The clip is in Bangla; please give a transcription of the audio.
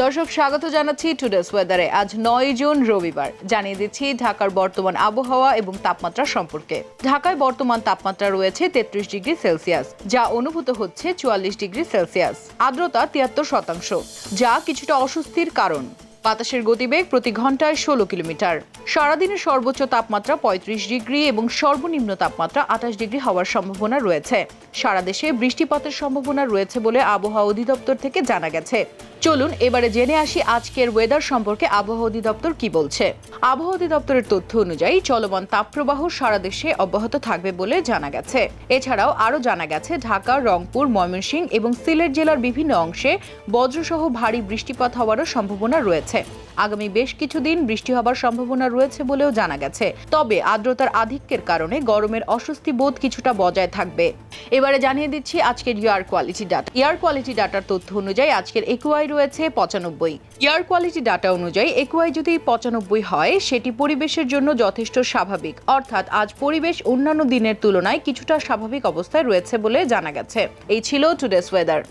দর্শক স্বাগত জানাচ্ছি টুডেস ওয়েদারে। আজ 9 জুন রবিবার। জানিয়ে দিচ্ছি ঢাকার বর্তমান আবহাওয়া এবং তাপমাত্রা সম্পর্কে। ঢাকায় বর্তমান তাপমাত্রা রয়েছে 33 ডিগ্রি সেলসিয়াস, যা অনুভূত হচ্ছে 44 ডিগ্রি সেলসিয়াস। আর্দ্রতা 73%, যা কিছুটা অস্বস্তির কারণ। বাতাসের গতিবেগ প্রতি ঘন্টায় 16 কিলোমিটার। সারাদিনের সর্বোচ্চ তাপমাত্রা 35 ডিগ্রি এবং সর্বনিম্ন তাপমাত্রা 28 ডিগ্রি হওয়ার সম্ভাবনা রয়েছে। সারা দেশে বৃষ্টিপাতের সম্ভাবনা রয়েছে বলে আবহাওয়া অধিদপ্তর থেকে জানা গেছে। চলুন এবারে জেনে আসি আজকের ওয়েদার সম্পর্কে আবহাওয়া অধিদপ্তর কি বলছে। আবহাওয়া অধিদপ্তরের তথ্য অনুযায়ী চলমান তাপপ্রবাহ সারা দেশে অব্যাহত থাকবে বলে জানা গেছে। এছাড়াও আরও জানা গেছে ঢাকা, রংপুর, ময়মনসিংহ এবং সিলেট জেলার বিভিন্ন অংশে বজ্রসহ ভারী বৃষ্টিপাত হওয়ারও সম্ভাবনা রয়েছে। আগামী বেশ কিছুদিন বৃষ্টি হবার সম্ভাবনা রয়েছে বলেও জানা গেছে। তবে আর্দ্রতার আধিক্যের কারণে গরমের অস্বস্তি বোধ কিছুটা বজায় থাকবে। এবারে জানিয়ে দিচ্ছি আজকের air quality data. Air quality ডাটার তথ্য অনুযায়ী আজকের একুআই রয়েছে 95। এয়ার কোয়ালিটি ডাটা অনুযায়ী একুআই যদি 95 হয়, সেটি পরিবেশের জন্য যথেষ্ট স্বাভাবিক। অর্থাৎ আজ পরিবেশ অন্যান্য দিনের তুলনায় কিছুটা স্বাভাবিক অবস্থায় রয়েছে বলে জানা গেছে। এই ছিল টুডেস ওয়েদার।